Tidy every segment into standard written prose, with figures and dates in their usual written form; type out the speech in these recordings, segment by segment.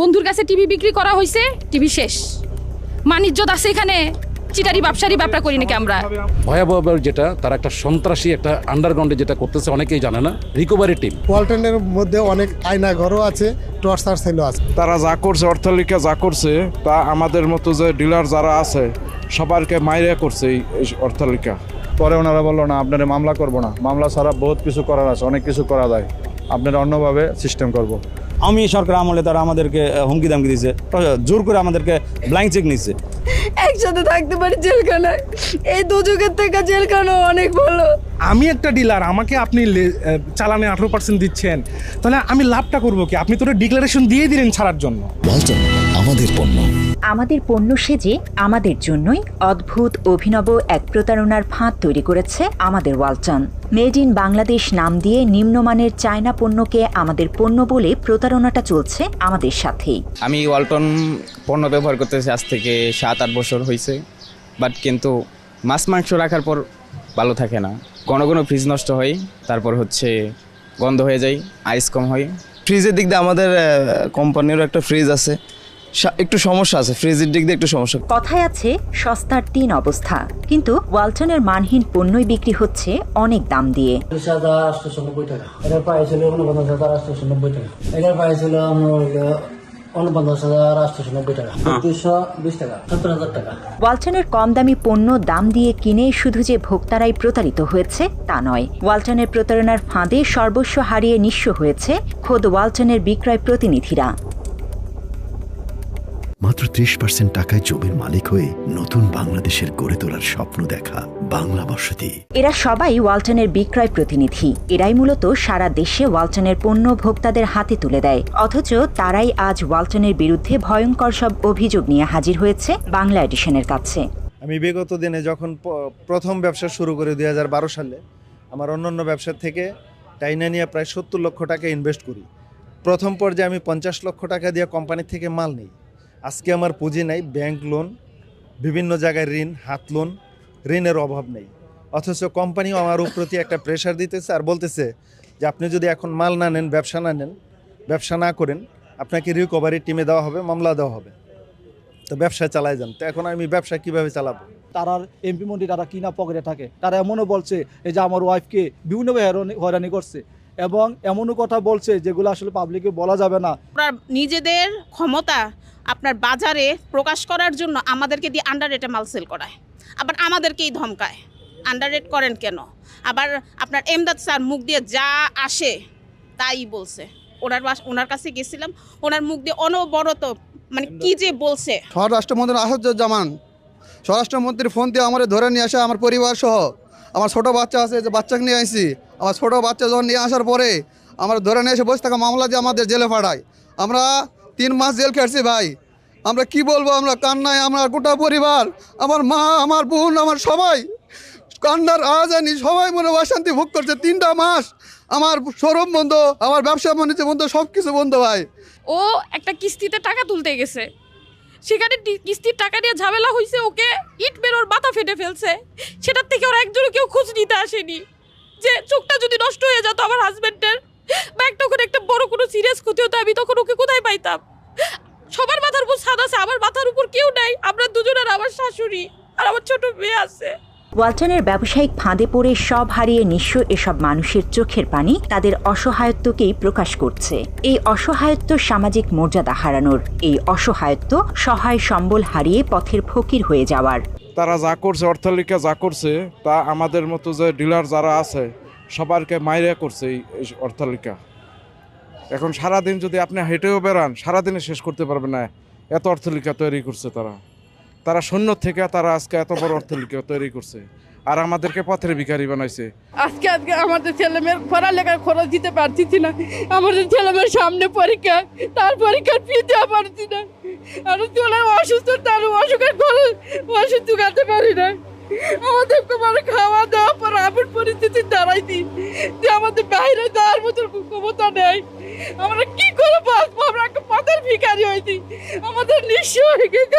বন্ধুর কাছে টিভি বিক্রি করা হয়েছে, টিভি শেষ। মানিজ্যত আছে এখানে, চিটারি ব্যবসারি ব্যবসা করি নাকি আমরা। ভয়াবহ যেটা তারা একটা সন্ত্রাসী একটা আন্ডারগ্রাউন্ডে যেটা করতেছে অনেকেই জানে না, রিকভারি টিম। ওয়ালটনের মধ্যে অনেক আয়না ঘরও আছে, টর্চার সেলও আছে। তারা যা করছে, অট্টালিকা যা করছে, তা আমাদের মতো যে ডিলার যারা আছে সবারকে মাইরে করছে এই অট্টালিকা। পরে ওনারা বললো না, আপনারা মামলা করবো না, মামলা ছাড়া বহুত কিছু করার আছে, অনেক কিছু করা যায়, আপনারা অন্যভাবে সিস্টেম করব। আমি সরকার আমলে তারা আমাদেরকে হুমকি দামকি দিয়েছে, জোর করে আমাদেরকে ব্ল্যাঙ্ক চেক নিচ্ছে। একসাথে থাকতে পারি জেলখানায়, এই দুযুগের থেকে জেলখানা অনেক ভালো। আমি একটা ডিলার, আমাকে আপনি চালানে 18% দিচ্ছেন, তাহলে আমি লাভটা করবো কি? আপনি তো ডিক্লারেশন দিয়ে দিলেন ছাড়ার জন্য। ওয়ালটন, আমাদের পণ্য। আমাদের পণ্য সেজে আমাদের জন্যই অদ্ভুত অভিনব এক প্রতারণার ফাঁদ তৈরি করেছে আমাদের ওয়ালটন। মেড ইন বাংলাদেশ নাম দিয়ে নিম্নমানের চায়না পণ্যকে আমাদের পণ্য বলে প্রতারণাটা চলছে আমাদের সাথেই। আমি ওয়ালটন পণ্য ব্যবহার করতেছি আজ থেকে 7-8 বছর হয়েছে, বাট কিন্তু মাছ মাংস রাখার পর ভালো থাকে না, ঘন ঘন ফ্রিজ নষ্ট হয়, তারপর হচ্ছে গন্ধ হয়ে যায়, আইস কম হয়। ফ্রিজের দিক দিয়ে আমাদের কোম্পানিরও একটা ফ্রিজ আছে, একটু সমস্যা আছে, ফ্রিজের দিক দিয়ে একটু সমস্যা। কথায় আছে সস্তার 3 অবস্থা, কিন্তু ওয়ালটনের মানহীন পণ্যই বিক্রি হচ্ছে অনেক দাম দিয়ে। 890 টাকা, এটা পাইছিল 49,890 টাকা, এটা পাইছিল 49,890 টাকা, 220 টাকা, 70,000 টাকা। ওয়ালটনের কম দামি পণ্য দাম দিয়ে কিনে শুধু যে ভোক্তারাই প্রতারিত হয়েছে তা নয়, ওয়ালটনের প্রতারণার ফাঁদে সর্বস্ব হারিয়ে নিঃস্ব হয়েছে খোদ ওয়ালটনের বিক্রয় প্রতিনিধিরা। মাত্র 30% টাকায় জমির মালিক হয়ে নতুন বাংলাদেশের গড়ে তোলার স্বপ্ন দেখা বাংলা বসতি। এরা সবাই ওয়ালটনের বিক্রয় প্রতিনিধি। এরাই মূলত সারা দেশে ওয়ালটনের পণ্য ভোক্তাদের হাতে তুলে দেয়, অথচ তারাই আজ ওয়ালটনের বিরুদ্ধে ভয়ঙ্কর সব অভিযোগ নিয়ে হাজির হয়েছে বাংলা এডিশনের কাছে। আমি বিগত দিনে যখন প্রথম ব্যবসা শুরু করি 2012 সালে, আমার অন্যান্য ব্যবসা থেকে টাইনা নিয়ে প্রায় 70 লক্ষ টাকা ইনভেস্ট করি। প্রথম পর্যায়ে আমি 50 লক্ষ টাকা দিয়ে কোম্পানি থেকে মাল নিই। আজকে আমার পুঁজি নাই, ব্যাংক লোন, বিভিন্ন জায়গায় ঋণ, হাত লোন, ঋণের অভাব নেই, অথচ কোম্পানিও আমার প্রতি একটা প্রেশার দিতেছে আর বলতেছে যে আপনি যদি এখন মাল না নেন, ব্যবসা না করেন, আপনাকে রিকভারি টিমে দেওয়া হবে, মামলা দেওয়া হবে, তো ব্যবসা চালাই যান। তো এখন আমি ব্যবসা কিভাবে চালাবো? তারা এমপি মন্ত্রী তারা কিনা পকেটে থাকে, তারা এমনও বলছে এই যে আমার ওয়াইফকে বিভিন্নভাবে হয়রানি করছে, এবং এমনও কথা বলছে যেগুলো আসলে পাবলিকে বলা যাবে না। নিজেদের ক্ষমতা আপনার বাজারে প্রকাশ করার জন্য আমাদেরকে দিয়ে আন্ডার রেটে মাল সেল করায়, আবার আমাদেরকেই ধমকায় আন্ডার রেট করেন কেন। আবার আপনার এমদাদ স্যার মুখ দিয়ে যা আসে তাই বলছে। ওনার কাছে গেছিলাম, ওনার মুখ দিয়ে অনবরত মানে কি যে বলছে। স্বরাষ্ট্রমন্ত্রী আসাদুজ্জামান স্বরাষ্ট্রমন্ত্রীর ফোন দিয়ে আমার ধরে নিয়ে আসে, আমার পরিবার সহ, আমার ছোট বাচ্চা আছে, যে বাচ্চাকে নিয়ে আসি, আমার ছোট বাচ্চা যখন নিয়ে আসার পরে আমার ধরে নিয়ে এসে বসে থাকা মামলা দিয়ে আমাদের জেলে পাঠায়। আমরা 3 মাস জেল খেটছি ভাই, আমরা কি বলবো, আমরা কান্নায়, আমরা গোটা পরিবার, আমার মা, আমার বোন, আমার সবাই কান্নার আজানি, সবাই মনে অশান্তি ভোগ করছে। 3টা মাস আমার শোরুম বন্ধ, আমার ব্যবসা বাণিজ্য বন্ধ, সব কিছু বন্ধ ভাই। ও একটা কিস্তিতে টাকা তুলতে গেছে, সেখানে কিস্তির টাকা নিয়ে ঝামেলা হয়েছে, ওকে ইট মেরে ওর মাথা ফেটে ফেলছে। সেটার থেকে ওরা একজনও কেউ খোঁজ নিতে আসেনি যে চোখটা যদি নষ্ট হয়ে যেত আমার হাজব্যান্ডের, বা একটা বড় কোনো সিরিয়াস ক্ষতি হতো, আমি তখন ওকে কোথায় পাইতাম? সবার মাথার উপর ছাদ আছে, আমার মাথার উপর কেউ নাই। আমরা দুজনের, আমার শাশুড়ি আর আমার ছোট মেয়ে আছে। ওয়ালটনের ব্যবসায়িক ফাঁদে পড়ে সব হারিয়ে নিঃস্ব এসব মানুষের চোখের পানি তাদের অসহায়ত্বকেই প্রকাশ করছে। এই অসহায়ত্ব সামাজিক মর্যাদা হারানোর, এই অসহায়ত্ব সহায় সম্বল হারিয়ে পথের ফকির হয়ে যাওয়ার। তারা যা করছে, অট্টালিকা যা করছে, তা আমাদের মতো যে ডিলার যারা আছে সবারকে মাইরে করছে এই অট্টালিকা। এখন সারাদিন যদি আপনি হেঁটেও বেড়ান, সারাদিনে শেষ করতে পারবেন না, এত অট্টালিকা তৈরি করছে তারা শূন্য থেকে তারা আজকে এত বড় অট্টালিকা তৈরি করছে, আর আমাদেরকে পথের ভিখারি বানাইছে। আজকে আমাদের ছেলেমেয়ের পড়ালেখার খরচ দিতে পারছি না, আমাদের ছেলেমেয়ের সামনে পরীক্ষা, তার পরীক্ষার ফি দেওয়া পারছি না, আর চলে অসুস্থ, তার অসুখের খরচ ওষুধ জোগাতে পারি না। আমাদের মানে খাওয়া দাওয়া পর এমন পরিস্থিতি দাঁড়াইছি যে আমাদের বাইরে যাওয়ার মতো ক্ষমতা নেই। আমরা কি করে বাঁচবো? আমরা একটা পথের ভিখারি হয়েছি, আমাদের নিঃস্ব হয়ে গেছে।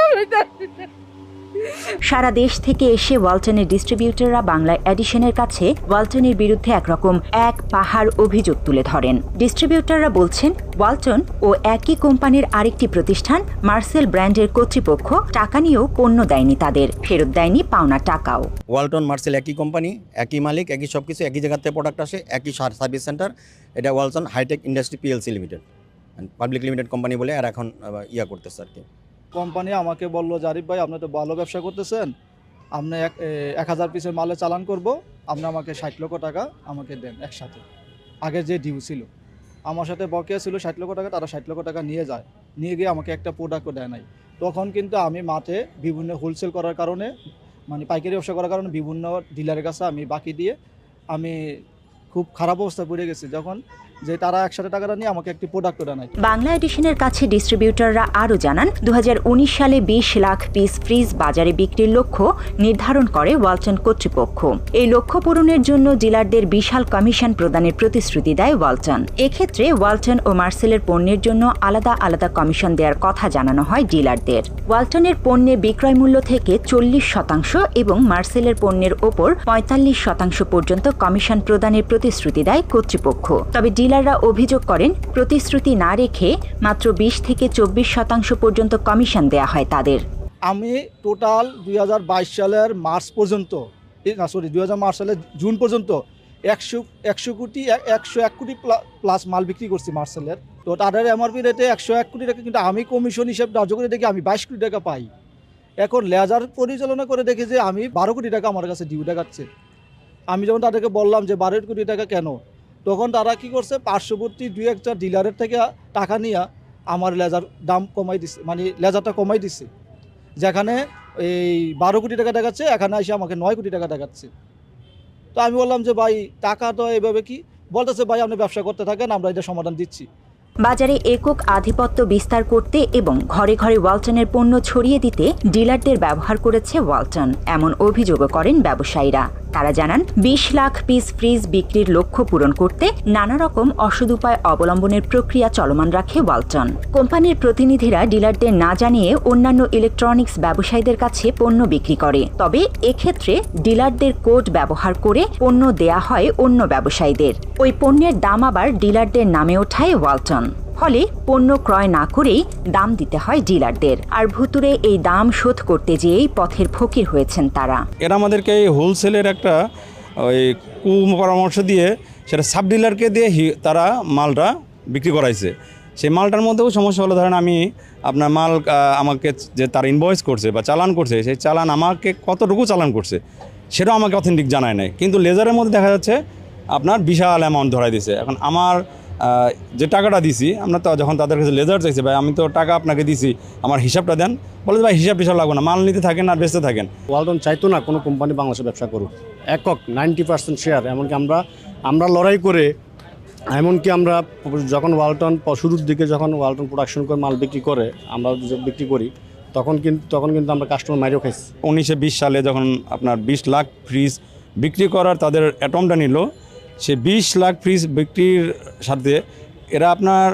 সারা দেশ থেকে এসে ওয়ালটনের ডিস্ট্রিবিউটররা বাংলা এডিশনের কাছে ওয়ালটনের বিরুদ্ধে একরকম এক পাহাড় অভিযোগ তুলে ধরেন। ডিস্ট্রিবিউটররা বলছেন ওয়ালটন ও একই কোম্পানির আরেকটি প্রতিষ্ঠান মার্সেল ব্র্যান্ডের কর্তৃপক্ষ টাকা নিয়েও পণ্য দেয়নি তাদের, ফেরত দেয়নি পাওনা টাকাও। ওয়ালটন মার্সেল একই কোম্পানি, একই মালিক, একই সব কিছু, একই জায়গা থেকে প্রোডাক্ট আসে, একই সার্ভিস সেন্টার। এটা Walton hitech industry PLC limited, public limited company বলে আর এখন করতেছে আর কি। কোম্পানি আমাকে বললো যে আরিফ ভাই আপনি তো ভালো ব্যবসা করতেছেন, আপনি 1000 পিসের মালে চালান করব, আপনি আমাকে 60 লক্ষ টাকা আমাকে দেন একসাথে। আগে যে ডিউ ছিল আমার সাথে বকেয়া ছিল 60 লক্ষ টাকা, তারা 60 লক্ষ টাকা নিয়ে যায়, নিয়ে গিয়ে আমাকে একটা প্রোডাক্টও দেয় নাই। তখন কিন্তু আমি মাঠে বিভিন্ন হোলসেল করার কারণে, মানে পাইকারি ব্যবসা করার কারণে বিভিন্ন ডিলারের কাছে আমি বাকি দিয়ে আমি খুব খারাপ অবস্থায় পড়ে গেছি, যখন যে তারা একসাথে টাকাটা নিয়ে আমাকে একটি প্রোডাক্টও দেয় নাই। বাংলা এডিশনের কাছে ডিস্ট্রিবিউটররা আরও জানান 2019 সালে 20 লাখ পিস ফ্রিজ বাজারে বিক্রির লক্ষ্য নির্ধারণ করে ওয়ালটন কর্তৃপক্ষ। এই লক্ষ্য পূরণের জন্য ডিলারদের বিশাল কমিশন প্রদানের প্রতিশ্রুতি দেয় ওয়ালটন। এক্ষেত্রে ওয়ালটন ও মার্সেলের পণ্যের জন্য আলাদা আলাদা কমিশন দেওয়ার কথা জানানো হয় ডিলারদের। ওয়ালটনের পণ্যে বিক্রয় মূল্য থেকে 40% এবং মার্সেলের পণ্যের ওপর 45% পর্যন্ত কমিশন প্রদানের প্রতিশ্রুতি দেয় কর্তৃপক্ষ। তবে ডিলাররা অভিযোগ করেন প্রতিশ্রুতি না রেখে মাত্র 20 থেকে 24% পর্যন্ত কমিশন দেয়া হয় তাদের। আমি টোটাল 2022 সালের মার্চ পর্যন্ত, না সরি 2005 সালের জুন পর্যন্ত 101 কোটি প্লাস মাল বিক্রি করছি মার্সেলের। তো তাদের এমআরপি রেটে 101 কোটি টাকা, কিন্তু আমি কমিশন হিসেবে ধার্য করে দেখি আমি 22 কোটি টাকা পাই। এখন লেজার পরিচালনা করে দেখি যে আমি 12 কোটি টাকা আমার কাছে ডিউ দেখাচ্ছে। আমি যখন তাদেরকে বললাম যে 12 কোটি টাকা কেন, তখন তারা কি করছে, পার্শ্ববর্তী 2-1 ডিলারের থেকে টাকা নিয়ে আমার লেজার দাম কমাই দিচ্ছে, মানে লেজারটা কমাই দিচ্ছে। যেখানে এই 12 কোটি টাকা দেখাচ্ছে, এখানে এসে আমাকে 9 কোটি টাকা দেখাচ্ছে। তো আমি বললাম যে ভাই টাকা তো এইভাবে কি, বলতেছে ভাই আপনি ব্যবসা করতে থাকেন, আমরা এটা সমাধান দিচ্ছি। বাজারে একক আধিপত্য বিস্তার করতে এবং ঘরে ঘরে ওয়ালটনের পণ্য ছড়িয়ে দিতে ডিলারদের ব্যবহার করেছে ওয়ালটন, এমন অভিযোগও করেন ব্যবসায়ীরা। তারা জানান 20 লাখ পিস ফ্রিজ বিক্রির লক্ষ্য পূরণ করতে নানা রকম অসৎ উপায় অবলম্বনের প্রক্রিয়া চলমান রাখে ওয়ালটন। কোম্পানির প্রতিনিধিরা ডিলারদের না জানিয়ে অন্যান্য ইলেকট্রনিক্স ব্যবসায়ীদের কাছে পণ্য বিক্রি করে। তবে এক্ষেত্রে ডিলারদের কোড ব্যবহার করে পণ্য দেয়া হয় অন্য ব্যবসায়ীদের। ওই পণ্যের দাম আবার ডিলারদের নামে ওঠায় ওয়ালটন। ফলে পণ্য ক্রয় না করেই দাম দিতে হয় ডিলারদের, আর ভুতুরে এই দাম শোধ করতে যেয়েই পথের ফকির হয়েছেন তারা। এরা আমাদেরকে হোলসেলের একটা ওই পরামর্শ দিয়ে সেটা সাব ডিলারকে দিয়ে তারা মালটা বিক্রি করাইছে। সেই মালটার মধ্যেও সমস্যা হলো, ধরেন আমি আপনার মাল আমাকে যে তার ইনভয়েস করছে বা চালান করছে, সেই চালান আমাকে কতটুকু চালান করছে সেটাও আমাকে অথেন্টিক জানায় নাই। কিন্তু লেজারের মধ্যে দেখা যাচ্ছে আপনার বিশাল অ্যামাউন্ট ধরাই দিছে। এখন আমার যে টাকাটা দিছি, আমরা তো যখন তাদের কাছে লেজার চাইছে, ভাই আমি তো টাকা আপনাকে দিছি, আমার হিসাবটা দেন, বলে ভাই হিসাব লাগবে না, মাল নিতে থাকেন আর বেচতে থাকেন। ওয়ালটন চাইতো না কোনো কোম্পানি বাংলাদেশে ব্যবসা করুক, একক 90% শেয়ার। এমনকি আমরা লড়াই করে, এমনকি আমরা যখন ওয়ালটন শুরুর দিকে যখন ওয়ালটন প্রোডাকশন করে মাল বিক্রি করে, আমরা বিক্রি করি, তখন কিন্তু আমরা কাস্টমার মাইরেও খাইছি। 1920 সালে যখন আপনার 20 লাখ ফ্রিজ বিক্রি করার তাদের অ্যাটমটা নিল, সে 20 লাখ ফ্রিজ বিক্রির সাথে এরা আপনার,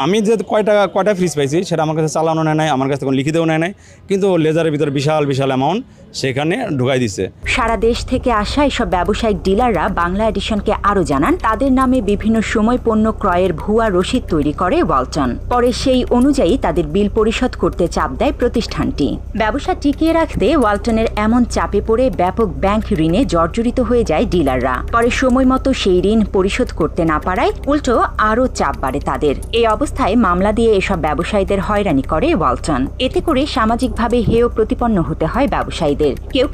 আমি যে কয়টা ফ্রিজ পাইছি সেটা আমার কাছে চালানো নেয় নাই, আমার কাছে তখন লিখিতেও নেয় নাই, কিন্তু লেজারের ভিতরে বিশাল অ্যামাউন্ট সেখানে ঢুকাই দিছে। সারা দেশ থেকে আসা এসব ব্যবসায়িক ডিলাররা বাংলা এডিশনকে আরও জানান তাদের নামে বিভিন্ন সময় পণ্য ক্রয়ের ভুয়া রসিদ তৈরি করে ওয়ালটন। পরে সেই অনুযায়ী তাদের বিল পরিশোধ করতে চাপ দেয় প্রতিষ্ঠানটি। ব্যবসা টিকিয়ে রাখতে ওয়ালটনের এমন চাপে পড়ে ব্যাপক ব্যাংক ঋণে জর্জরিত হয়ে যায় ডিলাররা। পরে সময় মতো সেই ঋণ পরিশোধ করতে না পারায় উল্টো আরও চাপ বাড়ে তাদের। এই অবস্থায় মামলা দিয়ে এসব ব্যবসায়ীদের হয়রানি করে ওয়ালটন। এতে করে সামাজিকভাবে হেয় প্রতিপন্ন হতে হয় ব্যবসায়ীদের।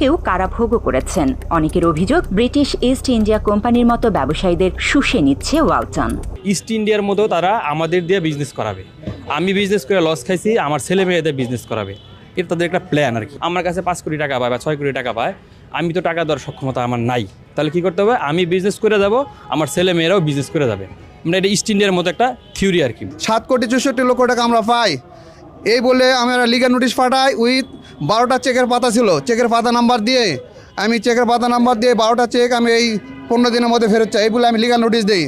কেউ কারাভোগও করেছেন। অনেকের অভিযোগ ব্রিটিশ ইস্ট ইন্ডিয়া কোম্পানির মতো ব্যবসায়ীদের শুষে নিচ্ছে ওয়ালটন। ইস্ট ইন্ডিয়ার মতো তারা আমাদের দিয়ে বিজনেস করাবে, আমি বিজনেস করে লস খাইছি, আমার ছেলে মেয়েদের বিজনেস করাবে, এটা তাদের একটা প্ল্যান আর কি। আমার কাছে 5 কোটি টাকা পায় বা 6 কোটি টাকা পায়, আমি তো টাকা দেওয়ার সক্ষমতা আমার নাই, তাহলে কি করতে হবে, আমি বিজনেস করে যাব, আমার ছেলে মেয়েরাও বিজনেস করে যাবে। মানে এটা ইস্ট ইন্ডিয়ার মতো একটা থিওরি আর কি। 7 কোটি 64 লক্ষ টাকা আমরা পাই, এই বলে আমরা লিগাল নোটিশ পাঠাই। উইথ 12টা চেকের পাতা ছিল, চেকের পাতা নাম্বার দিয়ে 12টা চেক আমি এই 15 দিনের মধ্যে ফেরত চাই, এই বলে আমি লিগাল নোটিশ দিই।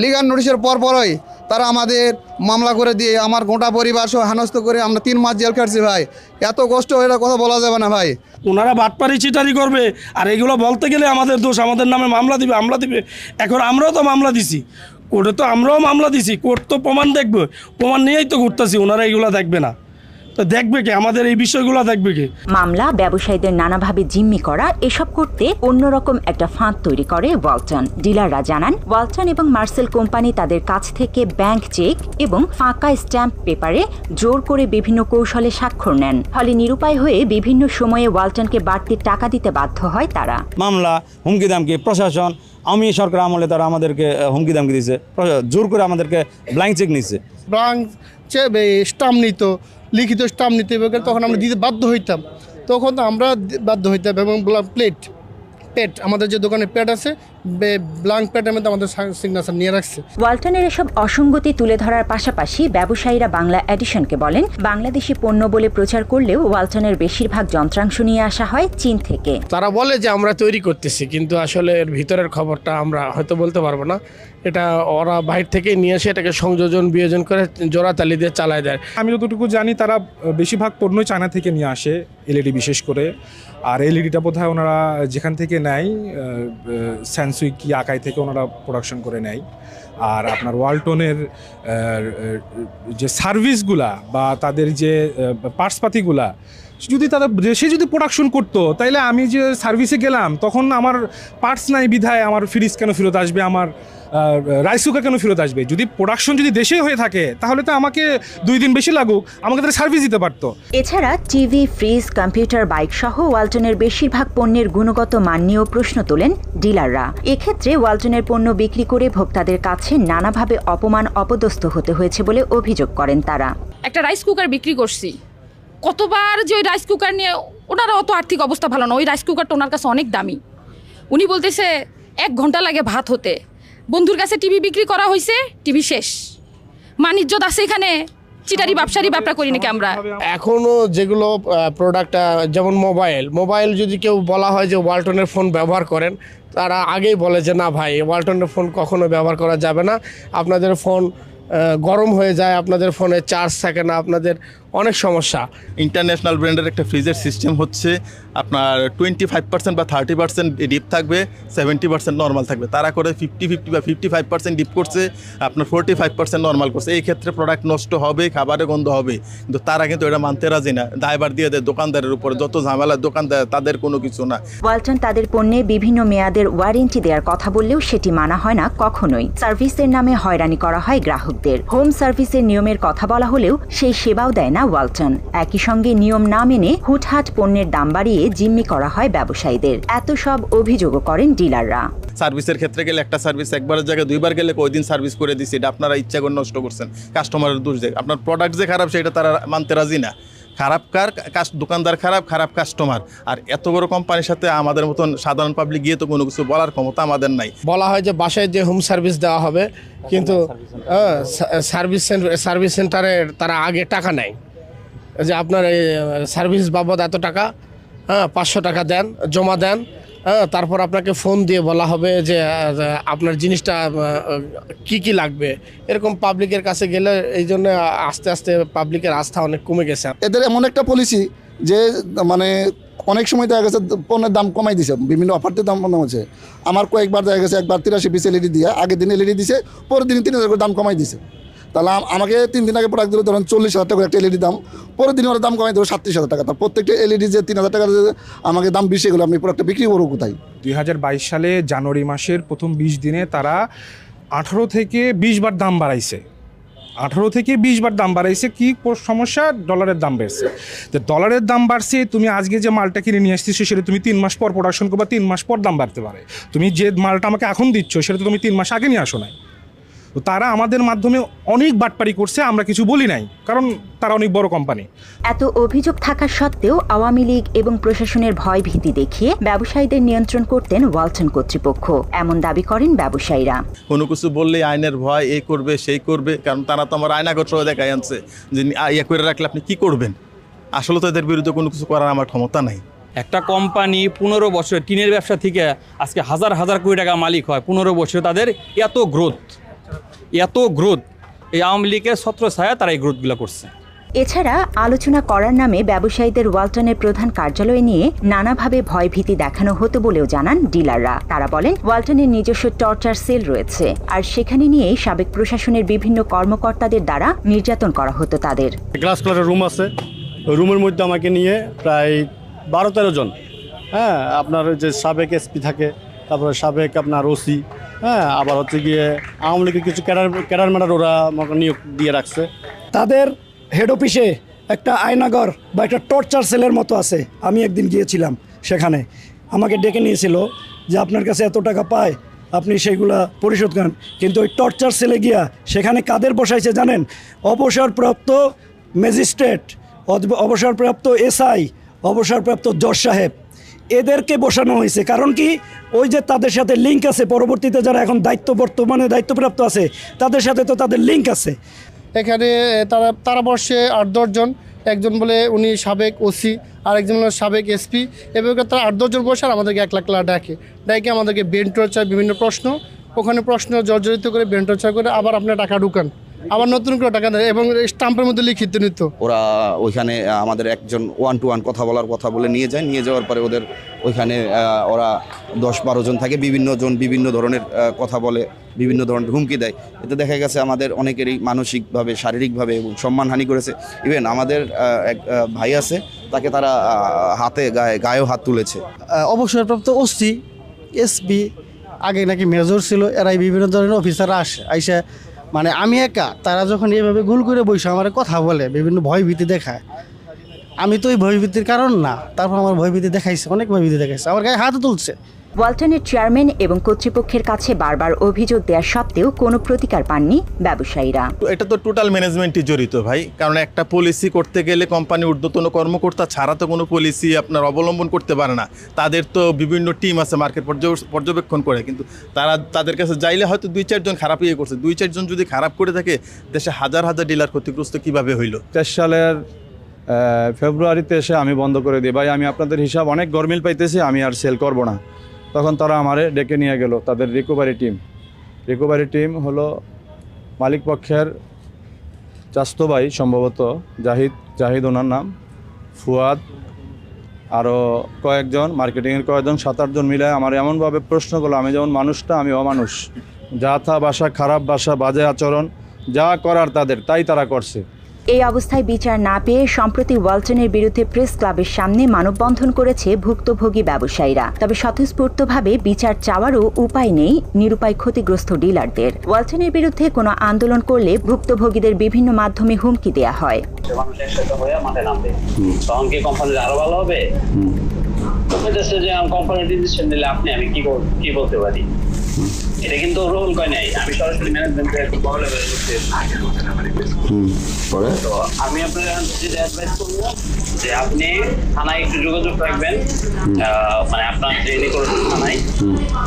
লিগাল নোটিশের পরই তারা আমাদের মামলা করে দিয়ে আমার গোটা পরিবার সহ হেনস্থ করে আমরা 3 মাস জেল কাটছি ভাই। এত কষ্ট এটা কথা বলা যাবে না ভাই। ওনারা বাটপারি চিটারি করবে, আর এগুলো বলতে গেলে আমাদের দোষ, আমাদের নামে মামলা দিবে। এখন আমরাও তো মামলা দিছি কোর্টে, তো আমরাও মামলা দিছি, কোর্ট তো প্রমাণ দেখবে, প্রমাণ নিয়েই তো ঘুরতেছি। ওনারা এগুলো দেখবে না, তো দেখবে কে? আমাদের এই বিষয়গুলো দেখবে কে? মামলা, ব্যবসায়ীদের নানাভাবে জিম্মি করা, এসব করতে অন্যরকম একটা ফাঁদ তৈরি করে ওয়ালটন। ডিলাররা জানান, ওয়ালটন এবং মার্সেল কোম্পানি তাদের কাছ থেকে ব্যাংক চেক এবং ফাঁকা স্ট্যাম্প পেপারে জোর করে বিভিন্ন কৌশলে স্বাক্ষর নেন। ফলে নিরুপায় হয়ে বিভিন্ন সময়ে ওয়ালটনকে বাড়তি টাকা দিতে বাধ্য হয় তারা। মামলা, হুমকি দামকি, প্রশাসন, আমি সরকার আমলে তারা আমাদেরকে হুমকি দামকি দিয়েছে, জোর করে আমাদেরকে ব্ল্যাঙ্ক চেক নিছে। ব্ল্যাঙ্ক চেক স্টাম্প নিত, লিখিত স্টাম্প নিতে হবে, তখন আমরা দিতে বাধ্য হইতাম। তখন তো আমরা বাধ্য হইতাম। এবং পেট আমাদের যে দোকানে পেট আছে, ব্ল্যাঙ্ক পেটের মধ্যে আমাদের সিগনেচার নিয়ে রাখছে। ওয়ালটনের এসব অসঙ্গতি তুলে ধরার পাশাপাশি ব্যবসায়ীরা বাংলা এডিশনকে বলেন, বাংলাদেশি পণ্য বলে প্রচার করলেও ওয়ালটনের বেশিরভাগ যন্ত্রাংশ নিয়ে আসা হয় চীন থেকে। তারা বলে যে আমরা তৈরি করতেছি, কিন্তু আসলে এর ভিতরের খবরটা আমরা হয়তো বলতে পারবো না। এটা ওরা বাইরে থেকে নিয়ে এসে এটাকে সংযোজন বিয়োজন করে জোড়াতালি দিয়ে চালায় দেয়। আমি যতটুকু জানি তারা বেশিরভাগ পণ্য চায়না থেকে নিয়ে আসে, এলইডি বিশেষ করে। আর এলইডিটা বোধহয় ওনারা যেখান থেকে নেয়, স্যামসুই কি আকাই থেকে ওনারা প্রোডাকশন করে নেয়। আর আপনার ওয়ালটনের যে সার্ভিসগুলা বা তাদের যে পার্টসপাতিগুলা যদি সে যদি প্রোডাকশন করতো, তাইলে আমি যে সার্ভিসে গেলাম তখন আমার পার্টস নাই বিধায় আমার ফ্রিজ কেন ফেরত আসবে, আমার রাইস কুকার কেন ফেরত আসবে? যদি প্রোডাকশন যদি দেশে হয়ে থাকে তাহলে তো আমাকে 2 দিন বেশি লাগুক, আমাকে তারা সার্ভিস দিতে পারতো। এছাড়া টিভি, ফ্রিজ, কম্পিউটার, বাইক সহ ওয়ালটনের বেশিরভাগ পণ্যের গুণগত মান নিয়েও প্রশ্ন তোলেন ডিলাররা। এক্ষেত্রে ওয়ালটনের পণ্য বিক্রি করে ভোক্তাদের কাছে নানাভাবে অপমান, অপদস্থ হতে হয়েছে বলে অভিযোগ করেন তারা। একটা রাইস কুকার বিক্রি করছি, কতবার যে ওই রাইস কুকার নিয়ে, ওনার অত আর্থিক অবস্থা ভালো না, ওই রাইস কুকারটা ওনার কাছে অনেক দামি। উনি বলতেছে 1 ঘন্টা লাগে ভাত হতে। বন্ধুর কাছে টিভি বিক্রি করা হয়েছে, টিভি শেষ। মানিজ্যত আছে এখানে, চিটারি ব্যবসারি ব্যবসা করি নাকি আমরা? এখনও যেগুলো প্রোডাক্ট, যেমন মোবাইল যদি কেউ বলা হয় যে ওয়ালটনের ফোন ব্যবহার করেন, তারা আগেই বলে যে না ভাই, ওয়ালটনের ফোন কখনো ব্যবহার করা যাবে না, আপনাদের ফোন গরম হয়ে যায়, আপনাদের ফোনে চার্জ থাকে না, আপনাদের অনেক সমস্যা। ইন্টারন্যাশনাল ব্র্যান্ডের একটা ফ্রিজের সিস্টেম হচ্ছে আপনার 25% বা 30% ডিপ থাকবে, 70% নর্মাল থাকবে। তারা করে 50 বা 55% ডিপ করছে, আপনার 45% নর্মাল করছে। এই ক্ষেত্রে প্রোডাক্ট নষ্ট হবে, খাবারে গন্ধ হবে, কিন্তু তারা কিন্তু এটা মানতে রাজি না। দায়ভার দিয়ে দেয় দোকানদারের উপরে, যত ঝামেলার দোকানদার তাদের কোনো কিছু না। ওয়ালটন তাদের পণ্যে বিভিন্ন মেয়াদের ওয়ারেন্টি দেওয়ার কথা বললেও সেটি মানা হয় না কখনোই। সার্ভিসের নামে হয়রানি করা হয় গ্রাহকদের। হোম সার্ভিসের নিয়মের কথা বলা হলেও সেই সেবাও দেয় না ওয়ালটন। একই সঙ্গে নিয়ম না মেনে হুটহাট পণ্যের দাম বাড়িয়ে জিম্মি করা হয় ব্যবসায়ীদের। এত সব অভিযোগও করেন ডিলাররা। সার্ভিসের ক্ষেত্রে গেলে একটা সার্ভিস একবারের জায়গায় 2বার গেলে ওই দিন সার্ভিস করে দিচ্ছি, এটা আপনারা ইচ্ছা করে নষ্ট করছেন। কাস্টমারের দোষ দেয়, আপনার প্রোডাক্ট যে খারাপ সেটা তারা মানতে রাজি না। খারাপ দোকানদার খারাপ কাস্টমার। আর এত বড় কোম্পানির সাথে আমাদের মতন সাধারণ পাবলিক গিয়ে তো কোনো কিছু বলার ক্ষমতা আমাদের নাই। বলা হয় যে বাসায় যে হোম সার্ভিস দেওয়া হবে, কিন্তু সার্ভিস সেন্টারে তারা আগে টাকা নেয় যে আপনার এই সার্ভিস বাবদ এত টাকা, 500 টাকা দেন, জমা দেন, তারপর আপনাকে ফোন দিয়ে বলা হবে যে আপনার জিনিসটা কি লাগবে। এরকম পাবলিকের কাছে গেলে এই জন্য আস্তে আস্তে পাবলিকের আস্থা অনেক কমে গেছে। এদের এমন একটা পলিসি যে মানে অনেক সময় দেখা গেছে পণ্যের দাম কমাই দিছে, বিভিন্ন অফারতে দাম কমাচ্ছে। আমার কয়েকবার দেখা গেছে, একবার 83 এলইডি দিয়ে আগের দিন এলইডি দিছে, পরের দিন 3000 করে দাম কমাই দিছে। তাহলে আমাকে 3 দিন আগে প্রোডাক্ট দিল ধরেন 40,000 টাকা একটা এলইডি দাম, পরের দিন ওরা দাম কমাই দেবো 37,000 টাকা। তার প্রত্যেকটা এলইডি যে 3,000 টাকা আমাকে দাম বেশি গেলো, আমি প্রোডাক্টটা বিক্রি করবো কোথায়? 2022 সালে জানুয়ারি মাসের প্রথম 20 দিনে তারা 18 থেকে 20 বার দাম বাড়াইছে। 18 থেকে 20 বার দাম বাড়াইছে। কি সমস্যা? ডলারের দাম বেড়েছে। তো ডলারের দাম বাড়ছে, তুমি আজকে যে মালটা কিনে নিয়ে আসছিস সেটা তুমি 3 মাস পর প্রোডাকশন করবা, 3 মাস পর দাম বাড়তে পারে। তুমি যে মালটা আমাকে এখন দিচ্ছ সেটা তো তুমি 3 মাস আগে নিয়ে আসো নাই। তো তারা আমাদের মাধ্যমে অনেক বাটপারি করছে, আমরা কিছু বলি নাই, কারণ তারা অনেক বড় কোম্পানি। এত অভিযোগ থাকা সত্ত্বেও আওয়ামী লীগ এবং প্রশাসনের ভয় ভীতি দেখিয়ে ব্যবসায়ীদের নিয়ন্ত্রণ করতেন ওয়ালটন কর্তৃপক্ষ, এমন দাবি করেন ব্যবসায়ীরা। কোনো কিছু বললেই আইনের ভয়, এই করবে সেই করবে, কারণ তারা তো আমার আয়নাগর সহ দেখাই আনছে যে ইয়ে করে রাখলে আপনি কি করবেন। আসলে তো এদের বিরুদ্ধে কোনো কিছু করার আমার ক্ষমতা নাই। একটা কোম্পানি 15 বছর টিনের ব্যবসা থেকে আজকে হাজার হাজার কোটি টাকা মালিক হয়, 15 বছর তাদের এত গ্রোথ এই আওয়ামী লীগের ছত্রছায়া তারা এই গ্রোথগুলো করছে। এছাড়া আলোচনা করার নামে ব্যবসায়ীদের ওয়ালটনের প্রধান কার্যালয় নিয়ে নানাভাবে ভয়ভীতি দেখানো হতো বলেও জানান ডিলাররা। তারা বলেন ওয়ালটনের নিজস্ব টর্চার সেল রয়েছে, আর সেখানে নিয়েই সাবেক প্রশাসনের বিভিন্ন কর্মকর্তাদের দ্বারা নির্যাতন করা হতো তাদের। গ্লাস কালারের রুম আছে, ওই রুমের মধ্যে আমাকে নিয়ে প্রায় 12-13 জন, হ্যাঁ, আপনার যে সাবেক এসপি থাকে, তারপরে সাবেক আপনার ওসি, হ্যাঁ, আবার হচ্ছে গিয়ে আওয়ামী লীগের কিছু ক্যাডার ম্যাডার ওরা আমাকে নিয়োগ দিয়ে রাখছে। তাদের হেড অফিসে একটা আয়নাগর বা একটা টর্চার সেলের মতো আছে। আমি একদিন গিয়েছিলাম সেখানে, আমাকে ডেকে নিয়েছিল যে আপনার কাছে এত টাকা পায়, আপনি সেইগুলা পরিশোধ করেন। কিন্তু ওই টর্চার সেলে গিয়া সেখানে কাদের বসাইছে জানেন? অবসরপ্রাপ্ত ম্যাজিস্ট্রেট, অবসরপ্রাপ্ত এসআই, অবসরপ্রাপ্ত জজ সাহেব, এদেরকে বসানো হয়েছে। কারণ কি, ওই যে তাদের সাথে লিঙ্ক আছে, পরবর্তীতে যারা এখন বর্তমানে দায়িত্বপ্রাপ্ত আছে তাদের সাথে তো তাদের লিঙ্ক আছে। এখানে তারা বসে 8-10 জন, একজন বলে উনি সাবেক ওসি, আরেকজন হলো সাবেক এসপি, এবং তারা 8-10 জন বসে আর আমাদেরকে 1 লাখ টাকা ডাকে আমাদেরকে ব্রেন টর্চার, বিভিন্ন প্রশ্ন, ওখানে প্রশ্ন জর্জরিত করে ব্রেন টর্চার করে আবার আপনার টাকা ঢুকান, আবার নতুন করে টাকা দেয় এবং স্টাম্পের মধ্যে লিখিত নিত। ওরা ওইখানে আমাদের একজন 1-to-1 কথা বলে নিয়ে যায়। নিয়ে যাওয়ার পরে ওদের ওইখানে ওরা 10-12 জন থাকে, বিভিন্ন ধরনের কথা বলে, বিভিন্ন ধরনের হুমকি দেয়। এতে দেখা গেছে আমাদের অনেকেরই মানসিকভাবে, শারীরিকভাবে এবং সম্মানহানি করেছে। ইভেন আমাদের এক ভাই আছে, তাকে তারা গায়েও হাত তুলেছে। অবসরপ্রাপ্ত ওসি, এসপি, আগে নাকি মেজর ছিল, এরাই বিভিন্ন ধরনের অফিসাররা আইসা, মানে আমি একা, তারা যখন এইভাবে গোল করে বসে আমার কথা বলে, বিভিন্ন ভয়ভীতি দেখায়। আমি তো ওই ভয়ভীতির কারণ না, তারপর আমার ভয়ভীতি দেখাইছে, অনেক ভয়ভীতি দেখাইছে, আমার গায়ে হাতও তুলছে। ওয়ালটনের চেয়ারম্যান এবং কর্তৃপক্ষের কাছে বারবার অভিযোগ দেওয়া সত্ত্বেও কোনো প্রতিকার পাননি ব্যবসায়ীরা। এটা তো টোটাল ম্যানেজমেন্টই জড়িত ভাই, কারণ একটা পলিসি করতে গেলে কোম্পানি ঊর্ধ্বতন কর্মকর্তা ছাড়া তো কোনো পলিসি আপনার অবলম্বন করতে পারে না। তাদের তো বিভিন্ন টিম আছে মার্কেট পর্যবেক্ষণ করে, কিন্তু তাদের কাছে যাইলে হয়তো 2-4 জন খারাপ করছে। 2-4 জন যদি খারাপ করে থাকে, দেশে হাজার হাজার ডিলার ক্ষতিগ্রস্ত কিভাবে হইল? 23 সালের ফেব্রুয়ারিতে এসে আমি বন্ধ করে দিই, ভাই আমি আপনাদের হিসাব অনেক গরমিল পাইতেছি, আমি আর সেল করবো না। তখন তারা আমারে ডেকে নিয়ে গেল তাদের রিকভারি টিম হলো মালিক পক্ষের চাস্তো ভাই, সম্ভবত জাহিদ ওনার নাম, ফুয়াদ, আরও কয়েকজন মার্কেটিংয়ের কয়েকজন, 7-8 জন মিলে আমার এমনভাবে প্রশ্ন করলো, আমি যেমন মানুষটা আমি অমানুষ, যা থা ভাষা, খারাপ ভাষা, বাজে আচরণ, যা করার তাদের তাই তারা করছে। এই অবস্থায় বিচার না পেয়ে সম্প্রতি ওয়ালটনের বিরুদ্ধে প্রেস ক্লাবের সামনে মানববন্ধন করেছে ভুক্তভোগী ব্যবসায়ীরা। তবে স্বতঃস্ফূর্তভাবে বিচার চাওয়ারও উপায় নেই নিরুপায় ক্ষতিগ্রস্ত ডিলারদের। ওয়ালটনের বিরুদ্ধে কোনো আন্দোলন করলে ভুক্তভোগীদের বিভিন্ন মাধ্যমে হুমকি দেয়া হয়। তখন কি কোম্পানির আরো ভালো হবে? কোম্পানির ডিসিশন নিলে আমি কি বলতে পারি? এটা কিন্তু রোল কয় নাই, আমি সরাসরি ম্যানেজমেন্টের বলে তো আমি আপনার যেটা অ্যাডভাইস করবো যে আপনি থানায় একটু যোগাযোগ রাখবেন, মানে আপনার যে থানায়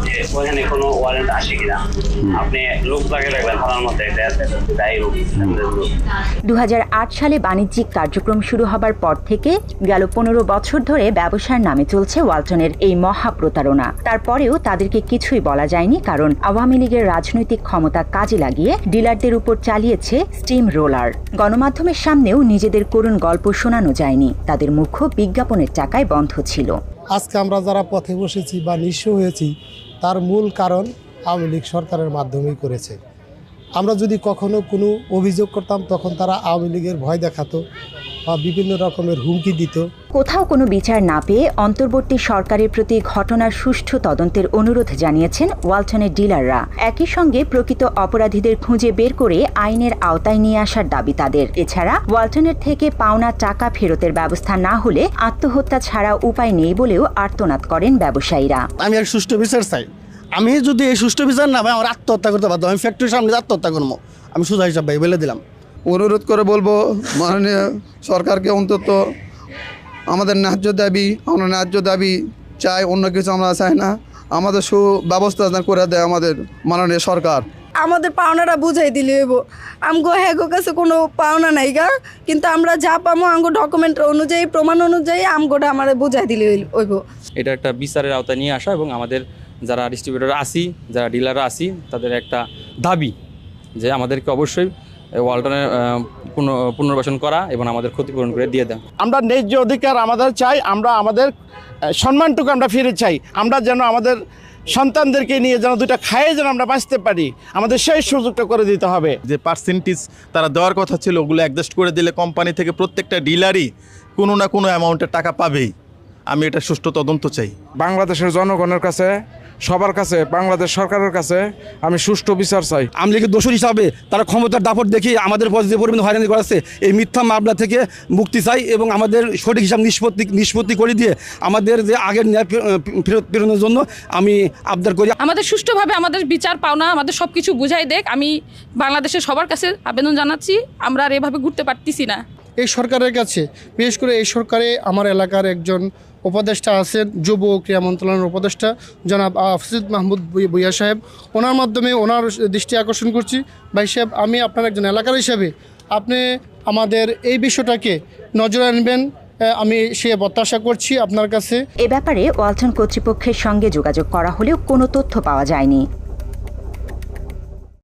যে ওখানে কোনো ওয়ারেন্ট আসে কিনা, আপনি লোক লাগে রাখবেন থানার মধ্যে। 2008 সালে বাণিজ্যিক কার্যক্রম শুরু হবার পর থেকে গেল 15 বছর ধরে ব্যবসার নামে চলছে ওয়ালটনের এই মহা প্রতারণা। তারপরেও তাদেরকে কিছুই বলা যায়নি, কারণ আওয়ামী লীগের রাজনৈতিক ক্ষমতা কাজে লাগিয়ে ডিলারদের উপর চালিয়েছে স্টিম রোলার। গণমাধ্যমের সামনেও নিজেদের করুণ গল্প শোনানো যায়নি, তাদের মুখ বিজ্ঞাপনের টাকায় বন্ধ ছিল। আজকে আমরা যারা পথে বসেছি বা নিঃস্ব হয়েছি, তার মূল কারণ আওয়ামী লীগ সরকারের মাধ্যমেই করেছে। আমরা যদি কখনো কোনো অভিযোগ করতাম, তখন তারা আওয়ামী লীগের ভয় দেখাতো বা বিভিন্ন রকমের হুমকি দিত। কোথাও কোনো বিচার না পেয়ে অন্তর্বর্তী সরকারের প্রতি ঘটনার সুষ্ঠু তদন্তের অনুরোধ জানিয়েছেন ওয়ালটনের ডিলাররা। একই সঙ্গে প্রকৃত অপরাধীদের খুঁজে বের করে আইনের আওতায় নিয়ে আসার দাবি তাদের। এছাড়া ওয়ালটনের থেকে পাওনা টাকা ফেরতের ব্যবস্থা না হলে আত্মহত্যা ছাড়া উপায় নেই বলেও আর্তনাদ করেন ব্যবসায়ীরা। আমি আর সুষ্ঠু বিচার চাই। আমি যদি এই সুষ্ঠু বিচার না পাই, আমার আত্মহত্যা করতে পারতাম। আমি ফ্যাক্টরির সামনে আত্মহত্যা করবো, আমি সোজা হিসাব ভাই বলে দিলাম। অনুরোধ করে বলবো মাননীয় সরকারকে অন্তত আমাদের ন্যায্য দাবি চাই, অন্য কিছু আমরা চাই না। আমাদের সুব্যবস্থা করে দেয় আমাদের মাননীয় সরকার। আমাদের পাওনাটা বুঝাই দিলে হইব। আমগো হ্যাগো কাছে কোনো পাওনা নাই গা, কিন্তু আমরা যা পামো আমগো ডকুমেন্ট অনুযায়ী প্রমাণ অনুযায়ী আমগোটা আমার বুঝাই দিলে হইব। এটা একটা বিচারের আওতায় নিয়ে আসা এবং আমাদের যারা ডিস্ট্রিবিউটর আসি, যারা ডিলাররা আসি, তাদের একটা দাবি যে আমাদেরকে অবশ্যই ওয়ালটনের পুনর্বাসন করা এবং আমাদের ক্ষতিপূরণ করে দিয়ে দেন। আমরা ন্যায্য অধিকার আমাদের চাই, আমরা আমাদের সম্মানটুকু আমরা ফিরে চাই। আমরা যেন আমাদের সন্তানদেরকে নিয়ে যেন দুটা খায়ে যেন আমরা বাঁচতে পারি, আমাদের সেই সুযোগটা করে দিতে হবে। যে পার্সেন্টেজ তারা দেওয়ার কথা ছিল ওগুলো অ্যাডজাস্ট করে দিলে কোম্পানি থেকে প্রত্যেকটা ডিলারই কোনো না কোনো অ্যামাউন্টের টাকা পাবেই। আমি এটা সুষ্ঠু তদন্ত চাই। বাংলাদেশের জনগণের কাছে, সবার কাছে, বাংলাদেশ সরকারের কাছে আমি সুষ্ঠু বিচার চাই। আওয়ামী লীগের দোষর হিসাবে তারা ক্ষমতার দাপট দেখিয়ে আমাদের পর যে পরিমাণ হয়রানি করেছে, এই মিথ্যা মামলা থেকে মুক্তি চাই এবং আমাদের সঠিক হিসাব নিষ্পত্তি করে দিয়ে আমাদের যে আগের ন্যায় ফেরত প্রেরণের জন্য আমি আবদার করি। আমাদের সুষ্ঠুভাবে আমাদের বিচার পাওনা, আমাদের সব কিছু বুঝাই দেখ। আমি বাংলাদেশের সবার কাছে আবেদন জানাচ্ছি, আমরা আর এভাবে ঘুরতে পারতেছি না। এই সরকারের কাছে, বিশেষ করে এই সরকারে আমার এলাকার একজন উপদেষ্টা আছেন, যুব ক্রীড়া মন্ত্রণালয়ের উপদেষ্টা জনাব আফসিদ মাহমুদ ভুইয়া সাহেব, ওনার মাধ্যমে ওনার দৃষ্টি আকর্ষণ করছি। ভাই সাহেব, আমি আপনার একজন এলাকার হিসাবে আপনি আমাদের এই বিষয়টাকে নজরে আনবেন, আমি সে প্রত্যাশা করছি আপনার কাছে। এ ব্যাপারে ওয়ালটন কর্তৃপক্ষের সঙ্গে যোগাযোগ করা হলেও কোনো তথ্য পাওয়া যায়নি।